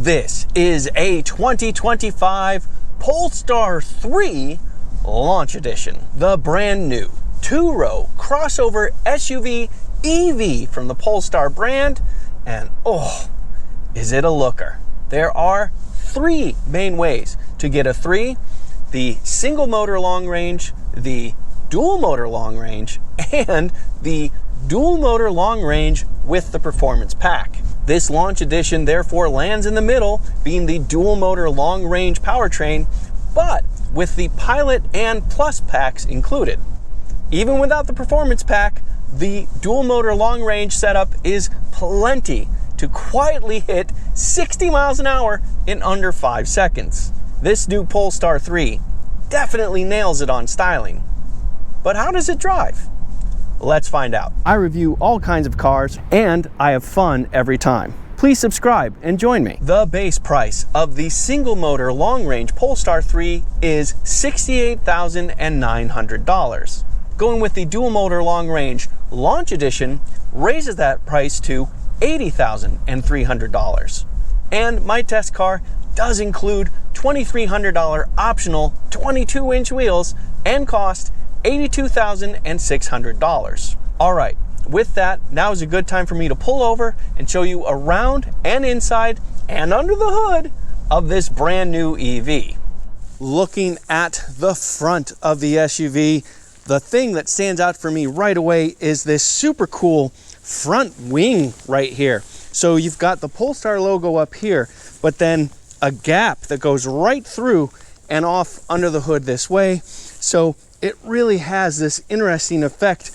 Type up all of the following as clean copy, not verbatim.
This is a 2025 Polestar 3 Launch Edition, the brand new two-row crossover SUV EV from the Polestar brand, and oh, is it a looker. There are three main ways to get a 3: the single motor long range, the dual motor long range, and the dual motor long range with the performance pack. This launch edition therefore lands in the middle, being the dual motor long range powertrain, but with the Pilot and Plus packs included. Even without the performance pack, the dual motor long range setup is plenty to quietly hit 60 miles an hour in under 5 seconds. This new Polestar 3 definitely nails it on styling. But how does it drive? Let's find out. I review all kinds of cars and I have fun every time. Please subscribe and join me. The base price of the single motor long range Polestar 3 is $68,900. Going with the dual motor long range Launch Edition raises that price to $80,300. And my test car does include $2,300 optional 22-inch wheels and cost $82,600. All right, with that, now is a good time for me to pull over and show you around and inside and under the hood of this brand new EV. Looking at the front of the SUV, the thing that stands out for me right away is this super cool front wing right here. So you've got the Polestar logo up here, but then a gap that goes right through and off under the hood this way. So it really has this interesting effect,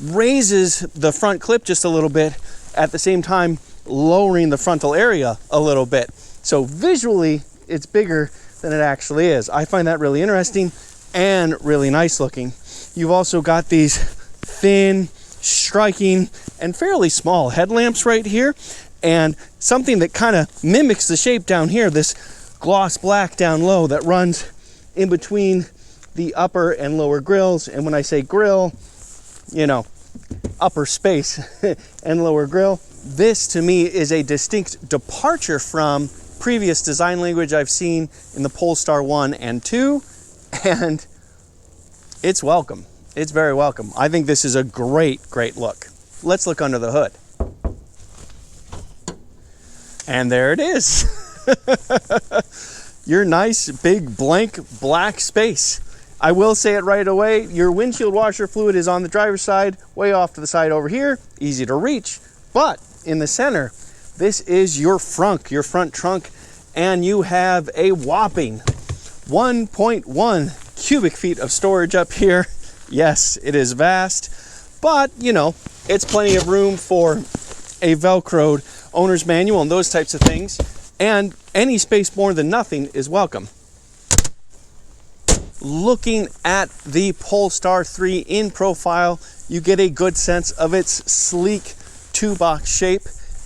raises the front clip just a little bit, at the same time lowering the frontal area a little bit. So visually, it's bigger than it actually is. I find that really interesting and really nice looking. You've also got these thin, striking, and fairly small headlamps right here, and something that kind of mimics the shape down here, this gloss black down low that runs in between the upper and lower grills. And when I say grill, you know, upper space and lower grill. This to me is a distinct departure from previous design language I've seen in the Polestar 1 and 2, and it's welcome. It's very welcome. I think this is a great look. Let's look under the hood. And there it is. Your nice big blank black space. I will say it right away, your windshield washer fluid is on the driver's side, way off to the side over here, easy to reach. But in the center, this is your front trunk, and you have a whopping 1.1 cubic feet of storage up here. Yes, it is vast, but you know, it's plenty of room for a Velcroed owner's manual and those types of things, and any space more than nothing is welcome. Looking at the Polestar 3 in profile, you get a good sense of its sleek two-box shape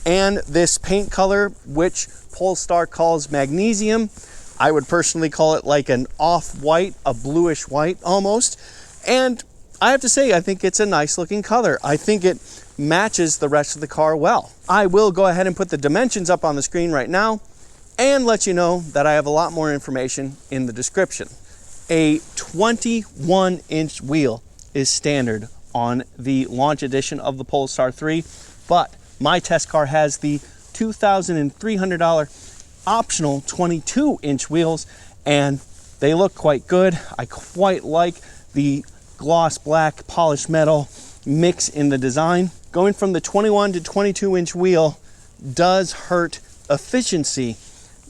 and this paint color, which Polestar calls magnesium. I would personally call it like an off-white, a bluish white almost. And I have to say, I think it's a nice looking color. I think it matches the rest of the car well. I will go ahead and put the dimensions up on the screen right now and let you know that I have a lot more information in the description. A 21-inch wheel is standard on the launch edition of the Polestar 3, but my test car has the $2,300 optional 22-inch wheels, and they look quite good. I quite like the gloss black polished metal mix in the design. Going from the 21 to 22-inch wheel does hurt efficiency.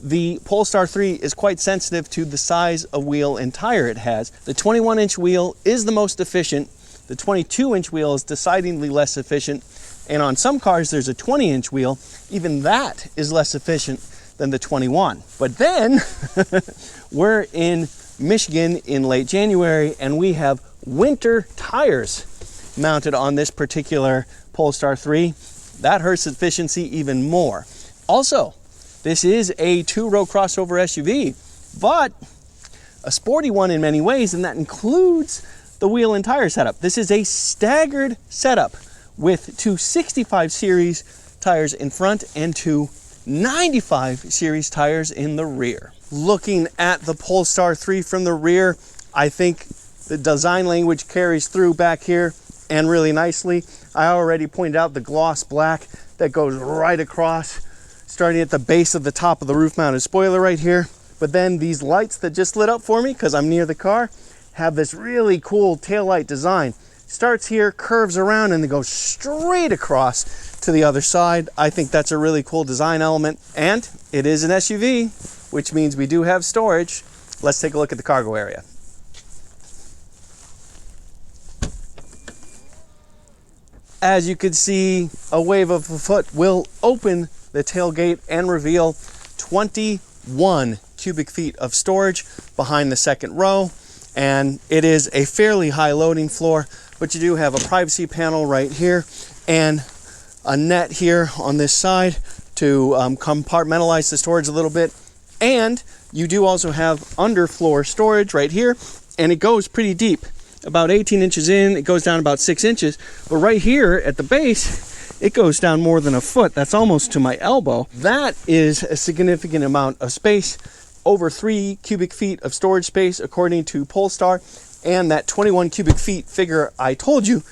The Polestar 3 is quite sensitive to the size of wheel and tire it has. The 21-inch wheel is the most efficient. The 22-inch wheel is decidedly less efficient. And on some cars, there's a 20-inch wheel. Even that is less efficient than the 21. But then we're in Michigan in late January, and we have winter tires mounted on this particular Polestar 3. That hurts efficiency even more. Also, this is a two-row crossover SUV, but a sporty one in many ways, and that includes the wheel and tire setup. This is a staggered setup with two 65 series tires in front and two 95 series tires in the rear. Looking at the Polestar 3 from the rear, I think the design language carries through back here and really nicely. I already pointed out the gloss black that goes right across, starting at the base of the top of the roof mounted spoiler right here. But then these lights that just lit up for me because I'm near the car have this really cool taillight design. Starts here, curves around, and then goes straight across to the other side. I think that's a really cool design element, and it is an SUV, which means we do have storage. Let's take a look at the cargo area. As you can see, a wave of a foot will open the tailgate and reveal 21 cubic feet of storage behind the second row. And it is a fairly high loading floor, but you do have a privacy panel right here and a net here on this side to compartmentalize the storage a little bit. And you do also have underfloor storage right here, and it goes pretty deep. About 18 inches in, it goes down about 6 inches. But right here at the base, it goes down more than a foot. That's almost to my elbow. That is a significant amount of space. Over 3 cubic feet of storage space according to Polestar. And that 21 cubic feet figure I told you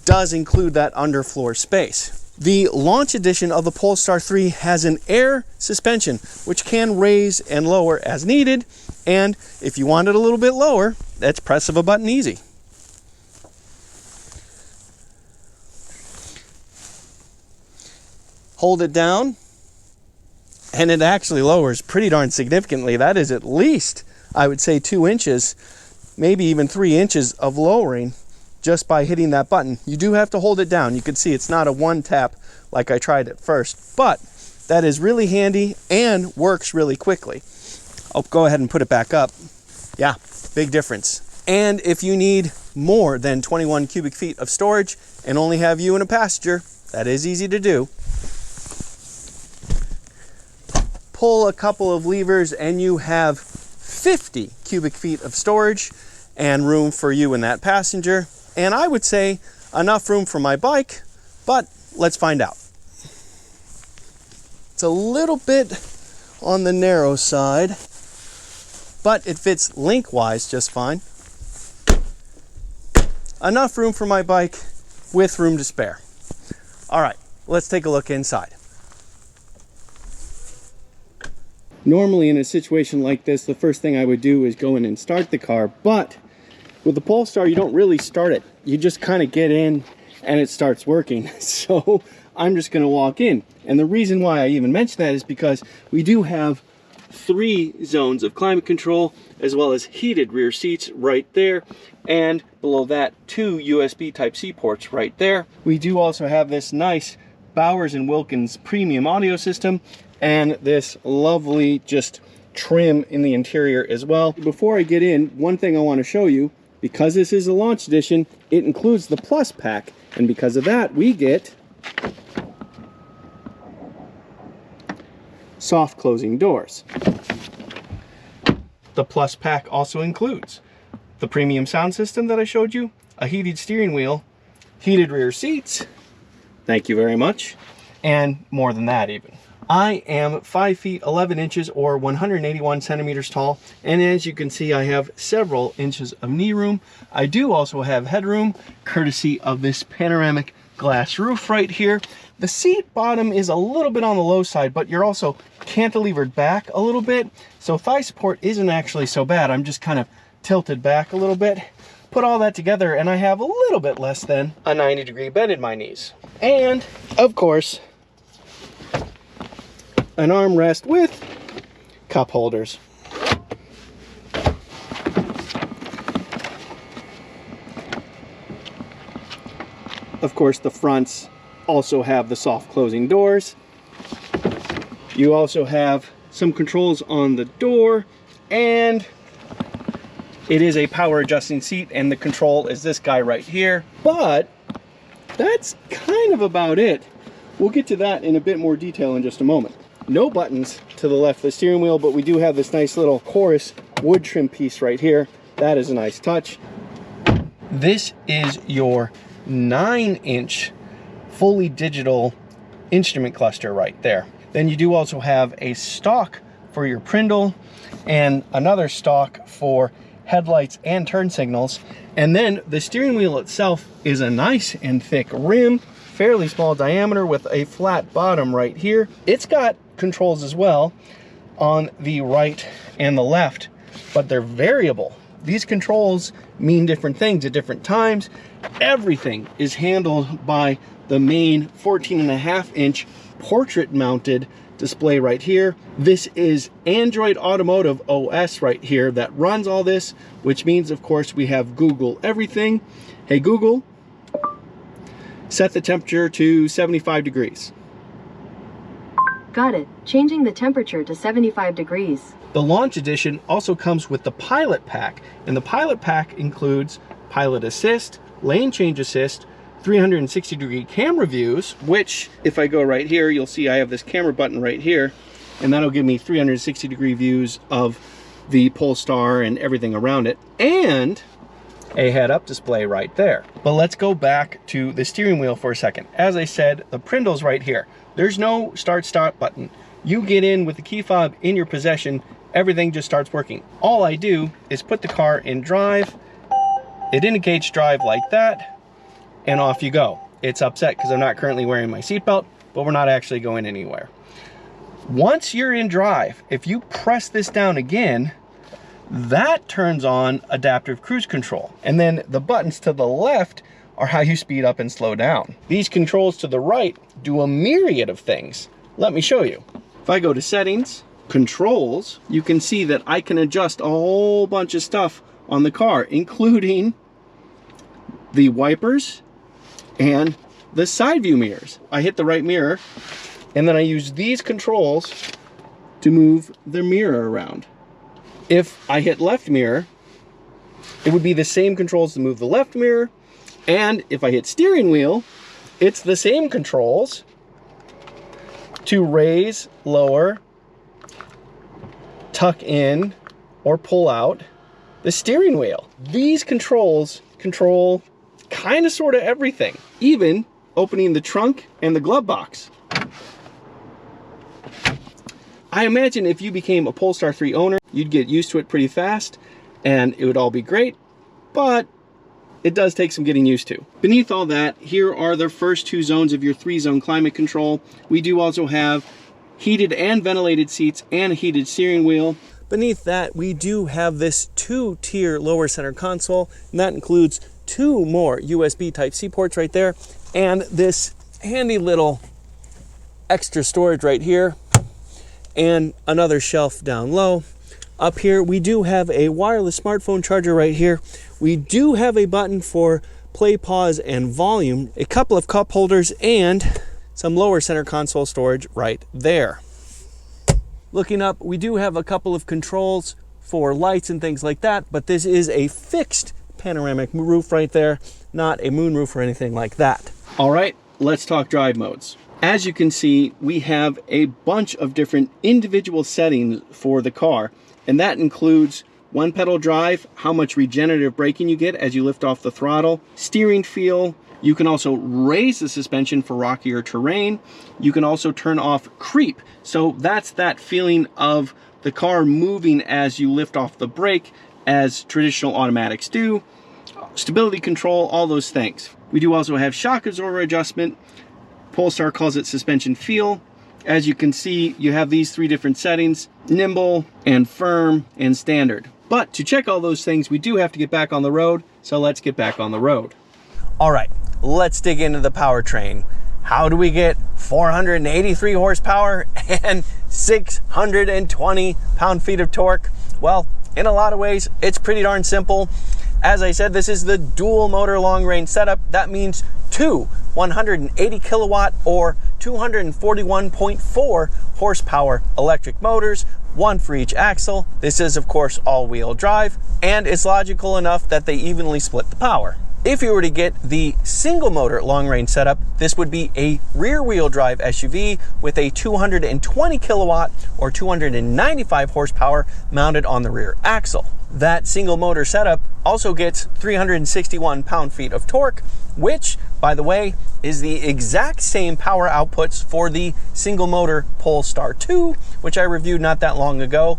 does include that underfloor space. The launch edition of the Polestar 3 has an air suspension, which can raise and lower as needed. And if you want it a little bit lower, that's press of a button easy. Hold it down, and it actually lowers pretty darn significantly. That is at least, I would say, 2 inches, maybe even 3 inches of lowering just by hitting that button. You do have to hold it down. You can see it's not a one tap like I tried at first, but that is really handy and works really quickly. I'll go ahead and put it back up. Yeah, big difference. And if you need more than 21 cubic feet of storage and only have you and a passenger, that is easy to do. Pull a couple of levers and you have 50 cubic feet of storage and room for you and that passenger. And I would say enough room for my bike, but let's find out. It's a little bit on the narrow side, but it fits lengthwise just fine. Enough room for my bike with room to spare. All right, let's take a look inside. Normally in a situation like this, the first thing I would do is go in and start the car, but with the Polestar, you don't really start it. You just kind of get in and it starts working. So I'm just gonna walk in. And the reason why I even mention that is because we do have 3 zones of climate control, as well as heated rear seats right there. And below that, 2 USB Type-C ports right there. We do also have this nice Bowers & Wilkins premium audio system, and this lovely just trim in the interior as well. Before I get in, one thing I want to show you, because this is a launch edition, it includes the Plus pack, and because of that we get soft closing doors. The Plus pack also includes the premium sound system that I showed you, a heated steering wheel, heated rear seats, thank you very much, and more than that even. I am 5 feet 11 inches or 181 centimeters tall, and as you can see, I have several inches of knee room. I do also have headroom, courtesy of this panoramic glass roof right here. The seat bottom is a little bit on the low side, but you're also cantilevered back a little bit, so thigh support isn't actually so bad. I'm just kind of tilted back a little bit. Put all that together, and I have a little bit less than a 90-degree bend in my knees. And, of course, an armrest with cup holders. Of course, the fronts also have the soft closing doors. You also have some controls on the door, and it is a power adjusting seat, and the control is this guy right here. But that's kind of about it. We'll get to that in a bit more detail in just a moment. No buttons to the left of the steering wheel, but we do have this nice little chorus wood trim piece right here. That is a nice touch. This is your 9-inch fully digital instrument cluster right there. Then you do also have a stalk for your Prindle and another stalk for headlights and turn signals. And then the steering wheel itself is a nice and thick rim, fairly small diameter with a flat bottom right here. It's got controls as well on the right and the left, but they're variable. These controls mean different things at different times. Everything is handled by the main 14.5-inch portrait mounted display right here. This is Android Automotive OS right here that runs all this, which means of course we have Google everything. Hey Google, set the temperature to 75 degrees. Got it. Changing the temperature to 75 degrees. The Launch Edition also comes with the Pilot Pack, and the Pilot Pack includes Pilot Assist, Lane Change Assist, 360-degree camera views, which if I go right here, you'll see I have this camera button right here, and that'll give me 360-degree views of the Polestar and everything around it, and a head-up display right there. But let's go back to the steering wheel for a second. As I said, the Prindle's right here. There's no start-stop button. You get in with the key fob in your possession, everything just starts working. All I do is put the car in drive, it indicates drive like that, and off you go. It's upset because I'm not currently wearing my seatbelt, but we're not actually going anywhere. Once you're in drive, if you press this down again, that turns on adaptive cruise control. And then the buttons to the left are how you speed up and slow down. These controls to the right do a myriad of things. Let me show you. If I go to settings, controls, you can see that I can adjust a whole bunch of stuff on the car, including the wipers and the side view mirrors. I hit the right mirror, and then I use these controls to move the mirror around. If I hit left mirror, it would be the same controls to move the left mirror, and if I hit steering wheel, it's the same controls to raise, lower, tuck in, or pull out the steering wheel. These controls control kind of sort of everything, even opening the trunk and the glove box. I imagine if you became a Polestar 3 owner, you'd get used to it pretty fast and it would all be great, but it does take some getting used to. Beneath all that, here are the first two zones of your 3-zone climate control. We do also have heated and ventilated seats and a heated steering wheel. Beneath that, we do have this 2-tier lower center console, and that includes 2 more USB Type-C ports right there, and this handy little extra storage right here, and another shelf down low. Up here, we do have a wireless smartphone charger right here. We do have a button for play, pause, and volume, a couple of cup holders, and some lower center console storage right there. Looking up, we do have a couple of controls for lights and things like that, but this is a fixed panoramic roof right there, not a moon roof or anything like that. All right, let's talk drive modes. As you can see, we have a bunch of different individual settings for the car, and that includes one pedal drive, how much regenerative braking you get as you lift off the throttle, steering feel. You can also raise the suspension for rockier terrain. You can also turn off creep. So that's that feeling of the car moving as you lift off the brake, as traditional automatics do. Stability control, all those things. We do also have shock absorber adjustment. Polestar calls it suspension feel. As you can see, you have these 3 different settings: nimble and firm and standard. But to check all those things, we do have to get back on the road. So let's get back on the road. All right, let's dig into the powertrain. How do we get 483 horsepower and 620 pound-feet of torque? Well, in a lot of ways, it's pretty darn simple. As I said, this is the dual motor long range setup. That means 2 180 kilowatt or 241.4 horsepower electric motors, 1 for each axle. This is of course all-wheel drive, and it's logical enough that they evenly split the power. If you were to get the single motor long range setup, this would be a rear wheel drive SUV with a 220 kilowatt or 295 horsepower mounted on the rear axle. that single motor setup also gets 361 pound-feet of torque, which, by the way, is the exact same power outputs for the single motor Polestar 2, which I reviewed not that long ago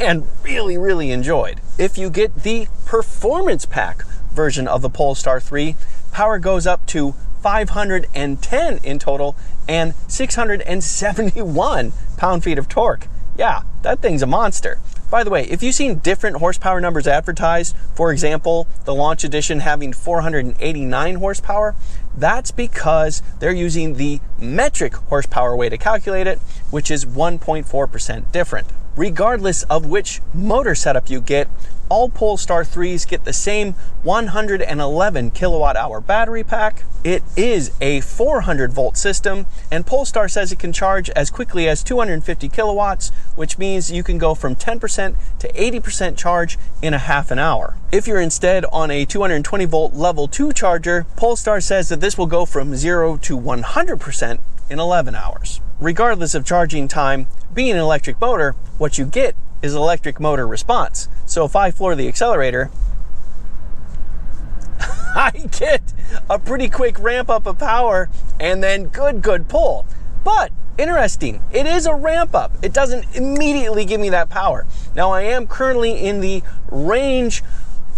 and really enjoyed. If you get the performance pack version of the Polestar 3, power goes up to 510 in total and 671 pound-feet of torque. Yeah, that thing's a monster. By the way, if you've seen different horsepower numbers advertised, for example, the launch edition having 489 horsepower, that's because they're using the metric horsepower way to calculate it, which is 1.4% different. Regardless of which motor setup you get, all Polestar 3s get the same 111 kilowatt hour battery pack. It is a 400 volt system, and Polestar says it can charge as quickly as 250 kilowatts, which means you can go from 10% to 80% charge in a half an hour. If you're instead on a 220 volt level 2 charger, Polestar says that this will go from 0 to 100% in 11 hours. Regardless of charging time, being an electric motor, what you get is electric motor response. So if I floor the accelerator, I get a pretty quick ramp up of power and then good pull. But interesting, it is a ramp up. It doesn't immediately give me that power. Now I am currently in the range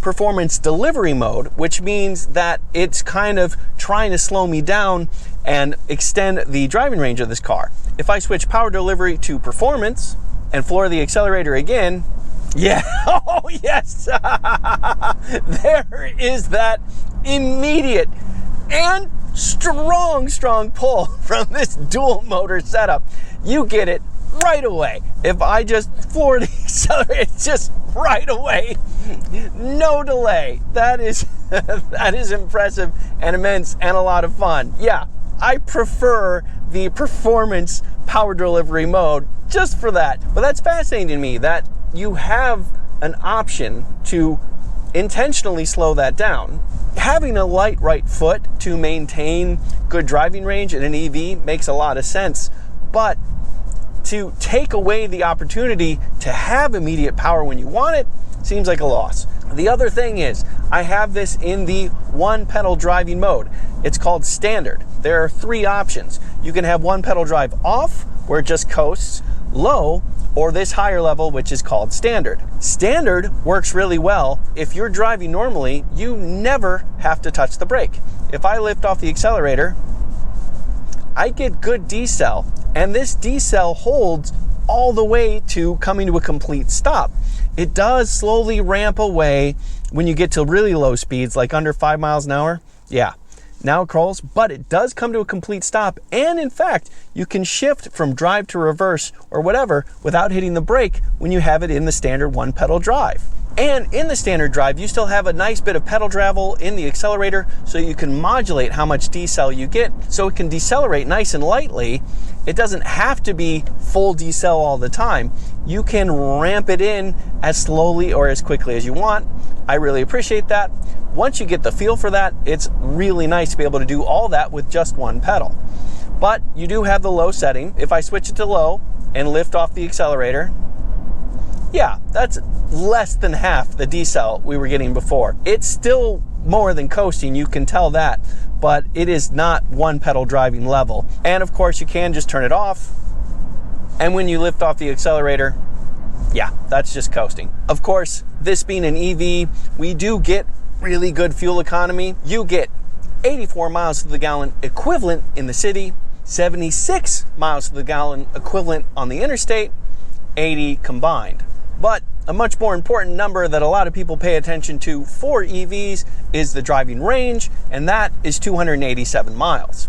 performance delivery mode, which means that it's kind of trying to slow me down and extend the driving range of this car. If I switch power delivery to performance and floor the accelerator again, yeah, oh yes, there is that immediate and strong pull from this dual motor setup. You get it right away. If I just floor the accelerator, it's just right away, no delay. That is that is impressive and immense and a lot of fun. Yeah, I prefer the performance power delivery mode just for that. But that's fascinating to me that you have an option to intentionally slow that down. Having a light right foot to maintain good driving range in an EV makes a lot of sense, but to take away the opportunity to have immediate power when you want it seems like a loss. The other thing is, I have this in the one pedal driving mode. It's called standard. There are 3 options. You can have one pedal drive off, where it just coasts, low, or this higher level, which is called standard. Standard works really well. If you're driving normally, you never have to touch the brake. If I lift off the accelerator, I get good decel, and this decel holds all the way to coming to a complete stop. It does slowly ramp away when you get to really low speeds, like under 5 miles an hour. Yeah, now it crawls, but it does come to a complete stop. And in fact, you can shift from drive to reverse or whatever without hitting the brake when you have it in the standard one pedal drive. And in the standard drive, you still have a nice bit of pedal travel in the accelerator, so you can modulate how much decel you get, so it can decelerate nice and lightly. It doesn't have to be full decel all the time. You can ramp it in as slowly or as quickly as you want. I really appreciate that. Once you get the feel for that, it's really nice to be able to do all that with just one pedal. But you do have the low setting. If I switch it to low and lift off the accelerator, yeah, that's less than half the decel we were getting before. It's still more than coasting, you can tell that, but it is not one pedal driving level. And of course, you can just turn it off, and when you lift off the accelerator, yeah, that's just coasting. Of course, this being an EV, we do get really good fuel economy. You get 84 miles to the gallon equivalent in the city, 76 miles to the gallon equivalent on the interstate, 80 combined. But a much more important number that a lot of people pay attention to for EVs is the driving range, and that is 287 miles.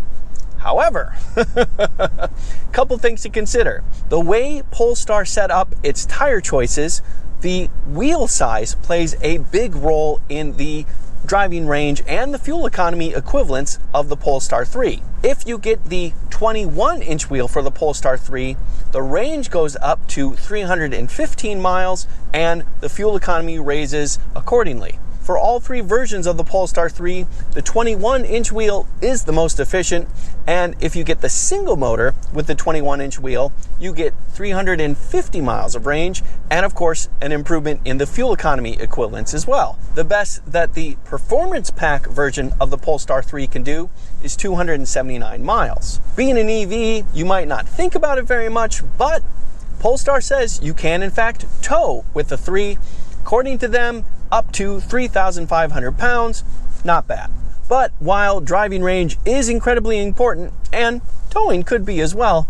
However, a couple things to consider. The way Polestar set up its tire choices, the wheel size plays a big role in the driving range and the fuel economy equivalents of the Polestar 3. If you get the 21-inch wheel for the Polestar 3, the range goes up to 315 miles and the fuel economy raises accordingly. For all three versions of the Polestar 3, the 21-inch wheel is the most efficient, and if you get the single motor with the 21-inch wheel, you get 350 miles of range, and of course, an improvement in the fuel economy equivalents as well. The best that the performance pack version of the Polestar 3 can do is 279 miles. Being an EV, you might not think about it very much, but Polestar says you can in fact tow with the 3. According to them, up to 3,500 pounds, not bad. But while driving range is incredibly important, and towing could be as well,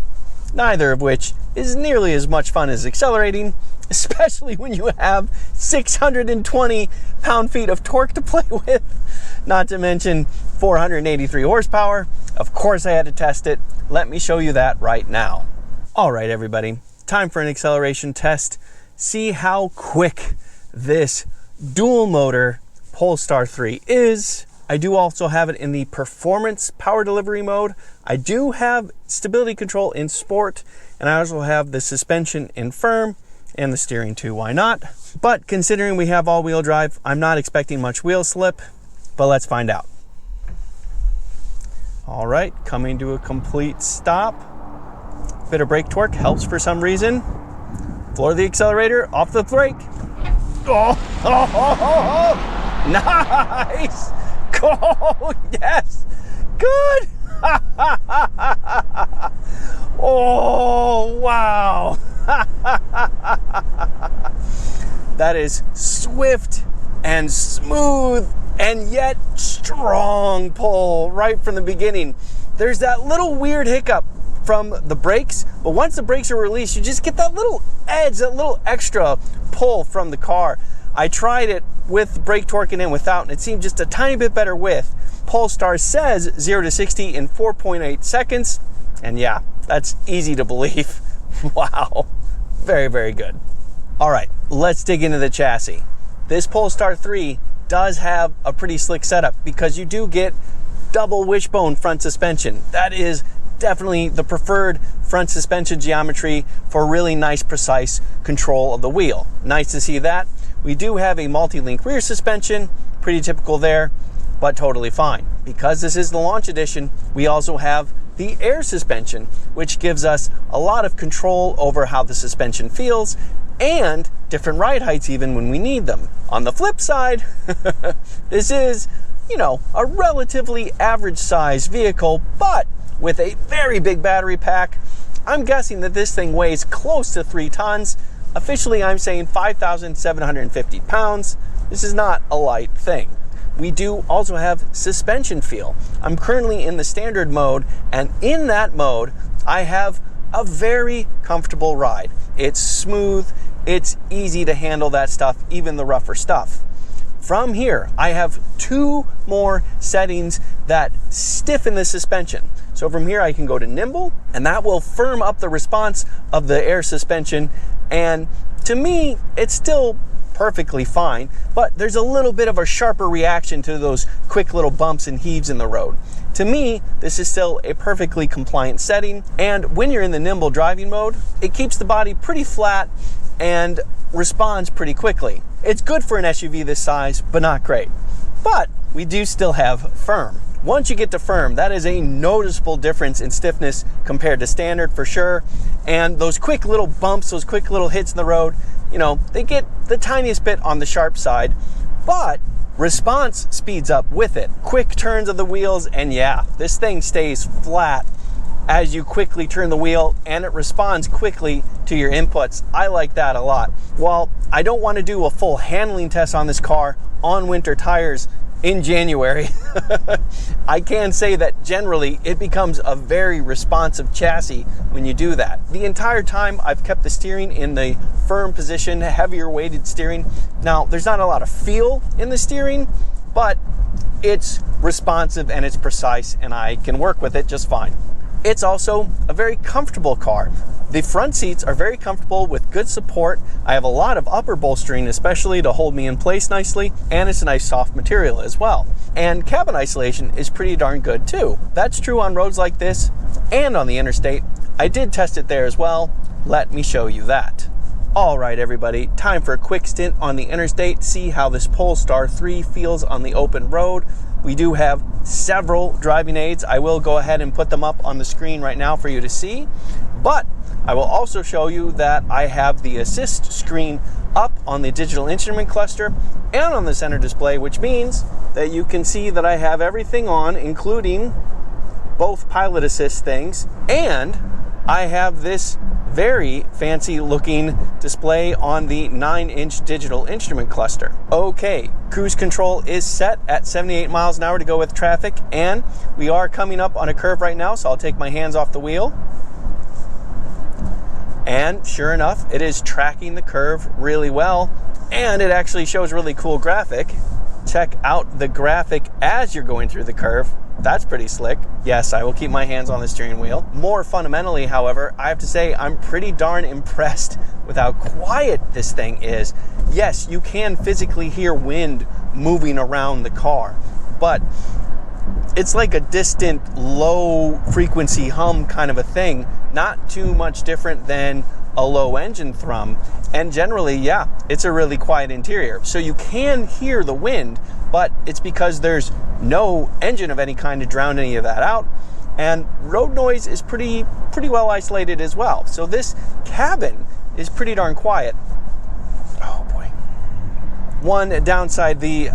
neither of which is nearly as much fun as accelerating, especially when you have 620 pound-feet of torque to play with, not to mention 483 horsepower. Of course I had to test it. Let me show you that right now. All right, everybody, time for an acceleration test. See how quick this dual motor Polestar 3 is. I do also have it in the performance power delivery mode. I do have stability control in sport, and I also have the suspension in firm and the steering too, why not? But considering we have all-wheel drive, I'm not expecting much wheel slip, but let's find out. All right, coming to a complete stop. Bit of brake torque helps for some reason. Floor the accelerator, off the brake. Oh, nice. Oh, yes. Good. Oh, wow. That is swift and smooth and yet strong pull right from the beginning. There's that little weird hiccup from the brakes, but once the brakes are released, you just get that little edge, that little extra pull from the car. I tried it with brake torque and without, and it seemed just a tiny bit better with. Polestar says 0 to 60 in 4.8 seconds, and yeah, that's easy to believe. Wow, very, very good. All right, let's dig into the chassis. This Polestar 3 does have a pretty slick setup because you do get double wishbone front suspension. That is definitely the preferred front suspension geometry for really nice, precise control of the wheel. Nice to see that. We do have a multi-link rear suspension, pretty typical there, but totally fine. Because this is the launch edition, we also have the air suspension, which gives us a lot of control over how the suspension feels and different ride heights even when we need them. On the flip side, this is, a relatively average size vehicle, but with a very big battery pack. I'm guessing that this thing weighs close to 3 tons. Officially, I'm saying 5,750 pounds. This is not a light thing. We do also have suspension feel. I'm currently in the standard mode, and in that mode, I have a very comfortable ride. It's smooth, it's easy to handle that stuff, even the rougher stuff. From here, I have 2 more settings that stiffen the suspension. So from here, I can go to nimble, and that will firm up the response of the air suspension. And to me, it's still perfectly fine, but there's a little bit of a sharper reaction to those quick little bumps and heaves in the road. To me, this is still a perfectly compliant setting. And when you're in the nimble driving mode, it keeps the body pretty flat and responds pretty quickly. It's good for an SUV this size, but not great. But we do still have firm. Once you get to firm, that is a noticeable difference in stiffness compared to standard for sure. And those quick little bumps, those quick little hits in the road, they get the tiniest bit on the sharp side, but response speeds up with it. Quick turns of the wheels, and yeah, this thing stays flat as you quickly turn the wheel, and it responds quickly to your inputs. I like that a lot. While I don't want to do a full handling test on this car on winter tires in January, I can say that generally it becomes a very responsive chassis when you do that. The entire time I've kept the steering in the firm position, heavier weighted steering. Now, there's not a lot of feel in the steering, but it's responsive and it's precise, and I can work with it just fine. It's also a very comfortable car. The front seats are very comfortable with good support. I have a lot of upper bolstering, especially to hold me in place nicely, and it's a nice soft material as well. And cabin isolation is pretty darn good too. That's true on roads like this and on the interstate. I did test it there as well. Let me show you that. All right, everybody, time for a quick stint on the interstate, see how this Polestar 3 feels on the open road. We do have several driving aids. I will go ahead and put them up on the screen right now for you to see, but I will also show you that I have the assist screen up on the digital instrument cluster and on the center display, which means that you can see that I have everything on, including both pilot assist things, and I have this very fancy looking display on the 9-inch digital instrument cluster. Okay, cruise control is set at 78 miles an hour to go with traffic, and we are coming up on a curve right now, so I'll take my hands off the wheel. And sure enough, it is tracking the curve really well, and it actually shows really cool graphic. Check out the graphic as you're going through the curve. That's pretty slick. Yes, I will keep my hands on the steering wheel. More fundamentally, however, I have to say I'm pretty darn impressed with how quiet this thing is. Yes, you can physically hear wind moving around the car, but it's like a distant, low frequency hum kind of a thing. Not too much different than a low engine thrum. And generally, yeah, it's a really quiet interior. So you can hear the wind, but it's because there's no engine of any kind to drown any of that out. And road noise is pretty well isolated as well. So this cabin is pretty darn quiet. Oh boy. One downside, the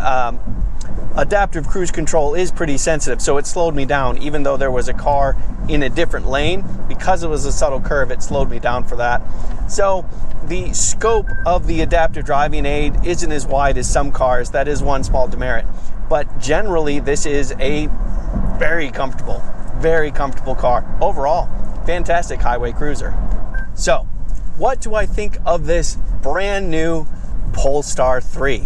adaptive cruise control is pretty sensitive, so it slowed me down even though there was a car in a different lane. Because it was a subtle curve, it slowed me down for that. So the scope of the adaptive driving aid isn't as wide as some cars. That is one small demerit. But generally, this is a very comfortable car. Overall, fantastic highway cruiser. So, what do I think of this brand new Polestar 3?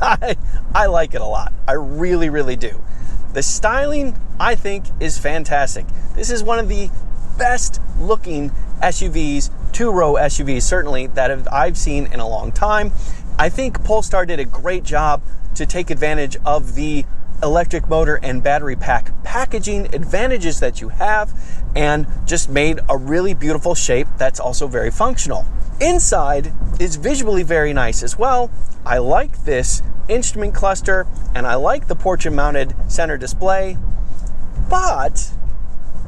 I like it a lot. I really do. The styling, I think, is fantastic. This is one of the best looking SUVs, two-row SUVs certainly, that I've seen in a long time. I think Polestar did a great job to take advantage of the electric motor and battery pack packaging advantages that you have, and just made a really beautiful shape that's also very functional. Inside is visually very nice as well. I like this instrument cluster, and I like the portrait-mounted center display, but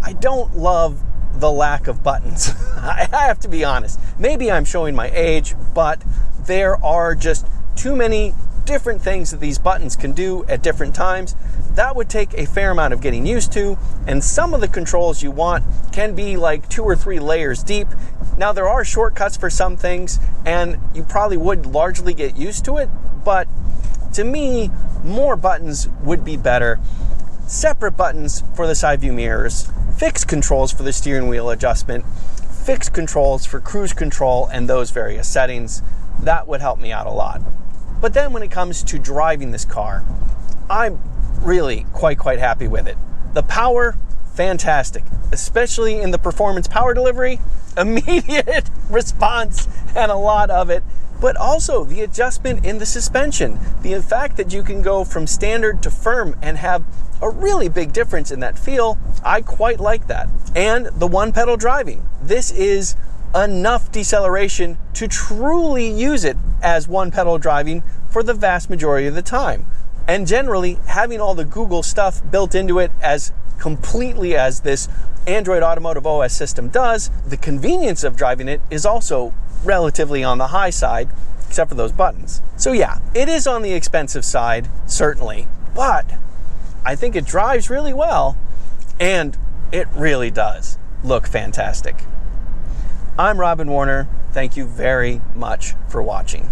I don't love the lack of buttons. I have to be honest. Maybe I'm showing my age, but there are just too many different things that these buttons can do at different times. That would take a fair amount of getting used to, and some of the controls you want can be like 2 or 3 layers deep. Now, there are shortcuts for some things, and you probably would largely get used to it, but to me, more buttons would be better. Separate buttons for the side view mirrors, fixed controls for the steering wheel adjustment, fixed controls for cruise control and those various settings. That would help me out a lot. But then when it comes to driving this car, I'm really quite happy with it. The power, fantastic, especially in the performance power delivery, immediate response and a lot of it. But also the adjustment in the suspension, the fact that you can go from standard to firm and have a really big difference in that feel, I quite like that. And the one pedal driving, this is enough deceleration to truly use it as one pedal driving for the vast majority of the time. And generally, having all the Google stuff built into it as completely as this Android Automotive OS system does, the convenience of driving it is also relatively on the high side, except for those buttons. So yeah, it is on the expensive side, certainly, but I think it drives really well, and it really does look fantastic. I'm Robin Warner. Thank you very much for watching.